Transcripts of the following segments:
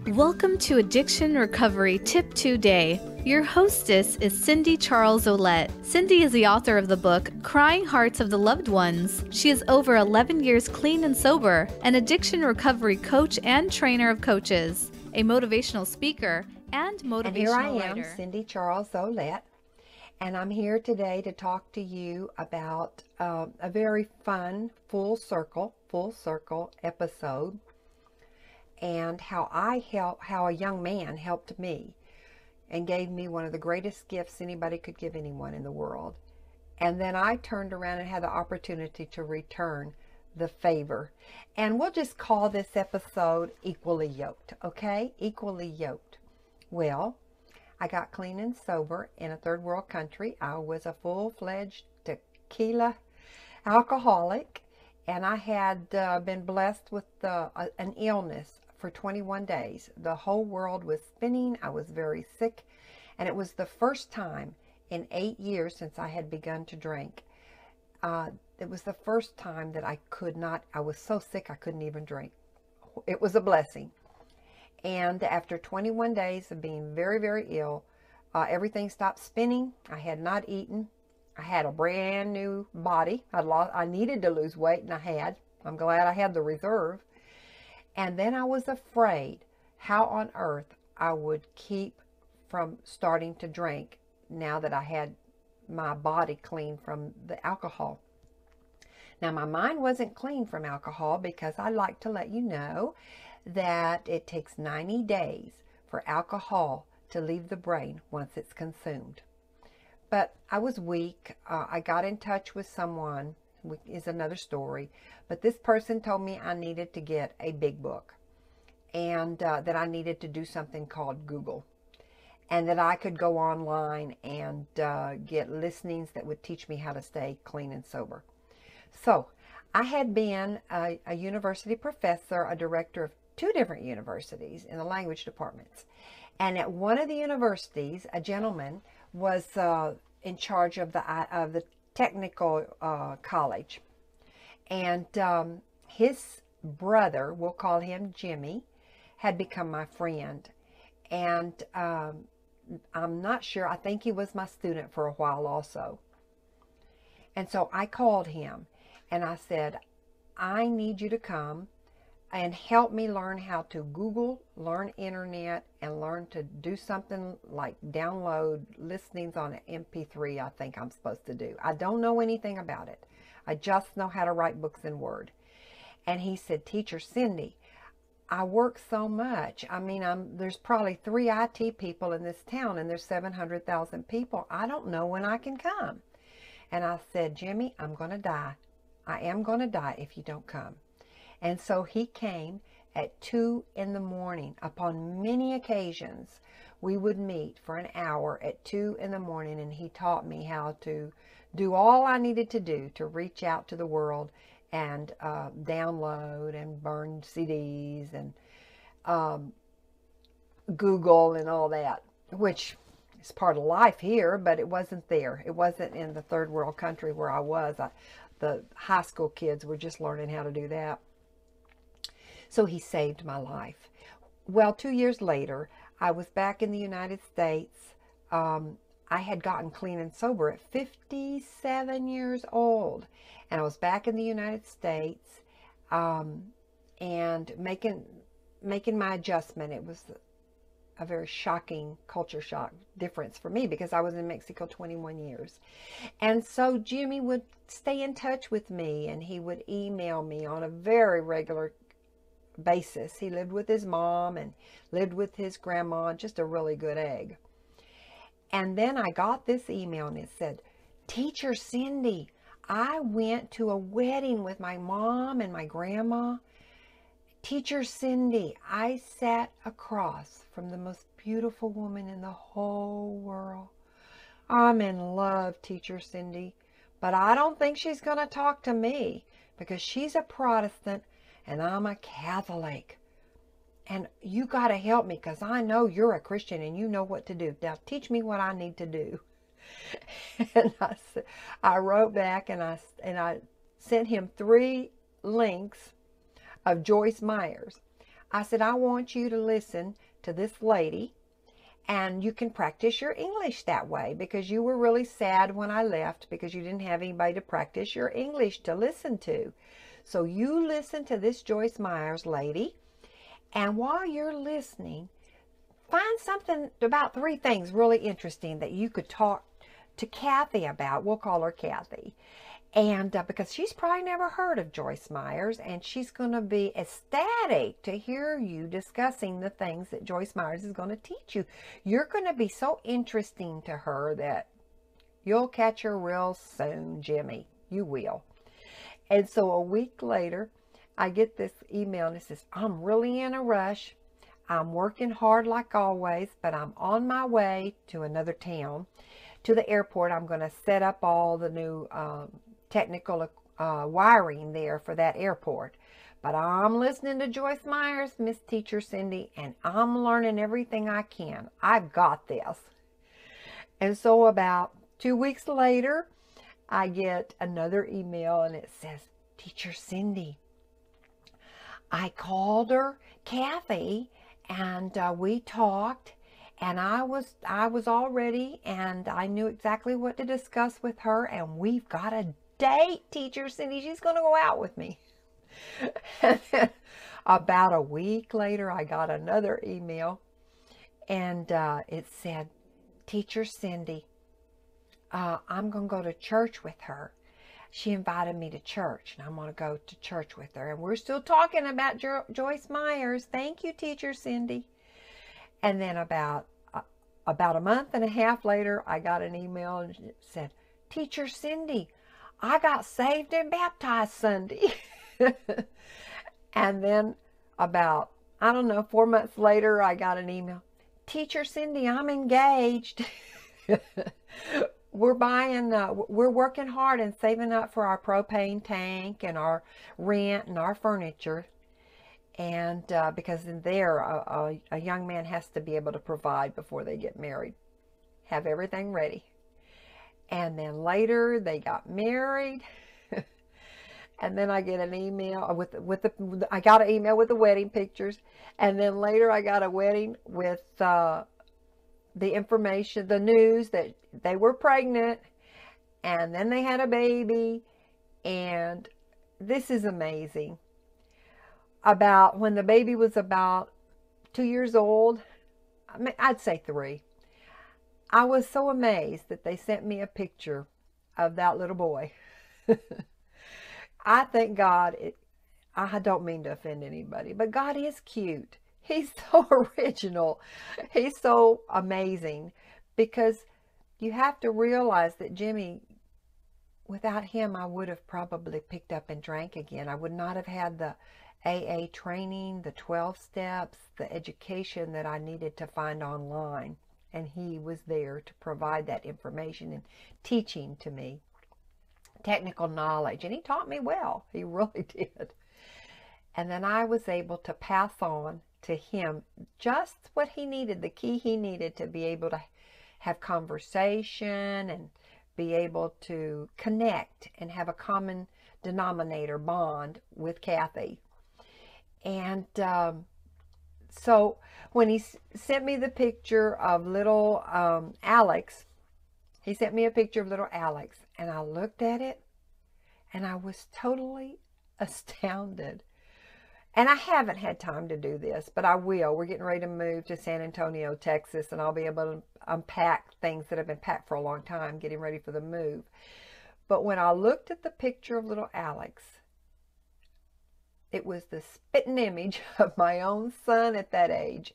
Welcome to Addiction Recovery Tip 2 Day. Your hostess is Cindy Charles Olette. Cindy is the author of the book, Crying Hearts of the Loved Ones. She is over 11 years clean and sober, an addiction recovery coach and trainer of coaches, a motivational speaker, and motivational writer. And here I am, Cindy Charles Olette, and I'm here today to talk to you about a very fun full circle episode, and how a young man helped me and gave me one of the greatest gifts anybody could give anyone in the world. And then I turned around and had the opportunity to return the favor. And we'll just call this episode Equally Yoked, okay? Equally Yoked. Well, I got clean and sober in a third world country. I was a full-fledged tequila alcoholic, and I had been blessed with an illness for 21 days. The whole world was spinning. I was very sick, and it was the first time in 8 years since I had begun to drink. It was the first time that I was so sick I couldn't even drink. It was a blessing. And after 21 days of being very, very ill, everything stopped spinning. I had not eaten. I had a brand new body. I needed to lose weight, and I had. I'm glad I had the reserve. And then I was afraid how on earth I would keep from starting to drink now that I had my body clean from the alcohol. Now, my mind wasn't clean from alcohol, because I like to let you know that it takes 90 days for alcohol to leave the brain once it's consumed. But I was weak. I got in touch with someone, which is another story, but this person told me I needed to get a big book, and that I needed to do something called Google, and that I could go online and get listenings that would teach me how to stay clean and sober. So I had been a university professor, a director of 2 different universities in the language departments. And at one of the universities, a gentleman was in charge of the technical college. And his brother, we'll call him Jimmy, had become my friend. And I'm not sure, I think he was my student for a while also. And so I called him and I said, I need you to come and help me learn how to Google, learn internet, and learn to do something like download listenings on an MP3, I think I'm supposed to do. I don't know anything about it. I just know how to write books in Word. And he said, Teacher Cindy, I work so much. I mean, there's probably 3 IT people in this town, and there's 700,000 people. I don't know when I can come. And I said, Jimmy, I'm going to die. I am going to die if you don't come. And so he came at 2 in the morning. Upon many occasions, we would meet for an hour at 2 in the morning, and he taught me how to do all I needed to do to reach out to the world and download and burn CDs and Google and all that, which is part of life here, but it wasn't there. It wasn't in the third world country where I was. The high school kids were just learning how to do that. So he saved my life. Well, 2 years later, I was back in the United States. I had gotten clean and sober at 57 years old. And I was back in the United States and making my adjustment. It was a very shocking culture shock difference for me, because I was in Mexico 21 years. And so Jimmy would stay in touch with me, and he would email me on a very regular basis. He lived with his mom and lived with his grandma, just a really good egg. And then I got this email, and it said, Teacher Cindy, I went to a wedding with my mom and my grandma. Teacher Cindy, I sat across from the most beautiful woman in the whole world. I'm in love, Teacher Cindy, but I don't think she's going to talk to me, because she's a Protestant and I'm a Catholic. And you got to help me, because I know you're a Christian and you know what to do. Now teach me what I need to do. And I wrote back, and I sent him 3 links of Joyce Meyers. I said, I want you to listen to this lady, and you can practice your English that way, because you were really sad when I left because you didn't have anybody to practice your English to listen to. So you listen to this Joyce Meyers lady, and while you're listening, find something about 3 things really interesting that you could talk to Kathy about. We'll call her Kathy. And because she's probably never heard of Joyce Meyers, and she's going to be ecstatic to hear you discussing the things that Joyce Meyers is going to teach you. You're going to be so interesting to her that you'll catch her real soon, Jimmy. You will. And so a week later, I get this email, and it says, I'm really in a rush. I'm working hard like always, but I'm on my way to another town, to the airport. I'm going to set up all the new technical wiring there for that airport. But I'm listening to Joyce Meyers, Miss Teacher Cindy, and I'm learning everything I can. I've got this. And so about 2 weeks later, I get another email, and it says, Teacher Cindy, I called her, Kathy, and we talked, and I was all ready, and I knew exactly what to discuss with her, and we've got a date, Teacher Cindy. She's going to go out with me. And then about a week later, I got another email, and it said, Teacher Cindy, I'm going to go to church with her. She invited me to church, and I'm going to go to church with her. And we're still talking about Joyce Meyers. Thank you, Teacher Cindy. And then about a month and a half later, I got an email, and it said, Teacher Cindy, I got saved and baptized Sunday. And then about, I don't know, 4 months later, I got an email. Teacher Cindy, I'm engaged. We're working hard and saving up for our propane tank and our rent and our furniture. And because in there, a young man has to be able to provide before they get married. Have everything ready. And then later, they got married. And then I get an email I got an email with the wedding pictures. And then later, I got a wedding with the information, the news that they were pregnant, and then they had a baby. And this is amazing. About when the baby was about 2 years old, I'd say 3, I was so amazed that they sent me a picture of that little boy. I thank God, I don't mean to offend anybody, but God is cute. He's so original. He's so amazing, because you have to realize that Jimmy, without him, I would have probably picked up and drank again. I would not have had the AA training, the 12 steps, the education that I needed to find online. And he was there to provide that information and teaching to me. Technical knowledge. And he taught me well. He really did. And then I was able to pass on to him just what he needed, the key he needed to be able to have conversation and be able to connect and have a common denominator bond with Kathy. And so when he sent me the picture of little Alex, he sent me a picture of little Alex, and I looked at it, and I was totally astounded. And I haven't had time to do this, but I will. We're getting ready to move to San Antonio, Texas, and I'll be able to unpack things that have been packed for a long time, getting ready for the move. But when I looked at the picture of little Alex, it was the spitting image of my own son at that age.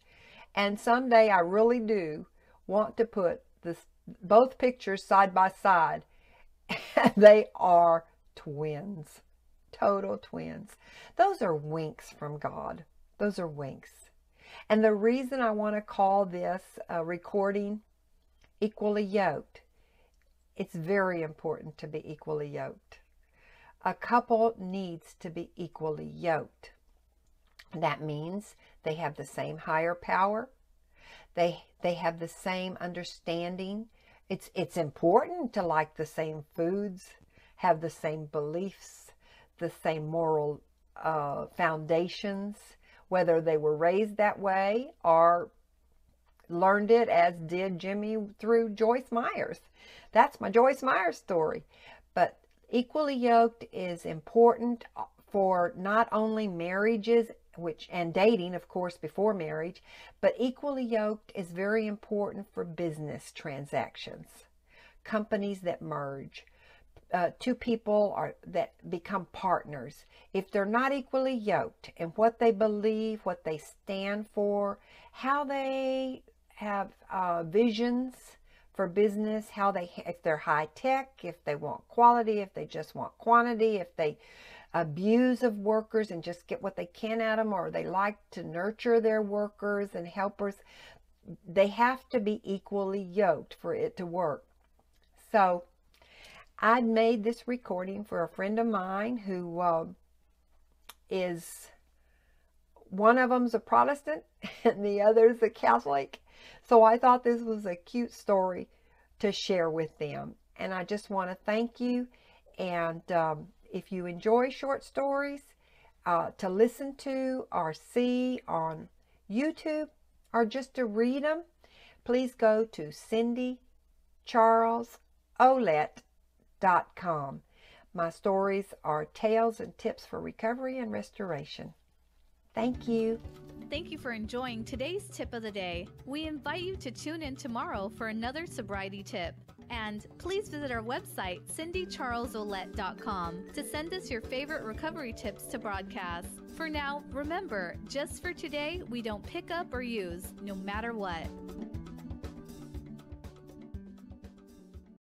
And someday I really do want to put both pictures side by side. And they are twins. Total twins. Those are winks from God. Those are winks. And the reason I want to call this recording Equally Yoked, it's very important to be equally yoked. A couple needs to be equally yoked. That means they have the same higher power. They have the same understanding. It's important to like the same foods, have the same beliefs, the same moral foundations, whether they were raised that way or learned it as did Jimmy through Joyce Meyers. That's my Joyce Meyers story. But equally yoked is important for not only marriages and dating, of course, before marriage, but equally yoked is very important for business transactions, companies that merge, two people that become partners. If they're not equally yoked in what they believe, what they stand for, how they have visions for business, if they're high tech, if they want quality, if they just want quantity, if they abuse of workers and just get what they can out of them, or they like to nurture their workers and helpers, they have to be equally yoked for it to work. So I'd made this recording for a friend of mine who is, one of them's a Protestant and the other's a Catholic. So I thought this was a cute story to share with them. And I just want to thank you. And if you enjoy short stories to listen to or see on YouTube or just to read them, please go to CindyCharlesOlett.com. My stories are tales and tips for recovery and restoration. Thank you. Thank you for enjoying today's tip of the day. We invite you to tune in tomorrow for another sobriety tip. And please visit our website, CindyCharlesOlett.com, to send us your favorite recovery tips to broadcast. For now, remember, just for today, we don't pick up or use, no matter what.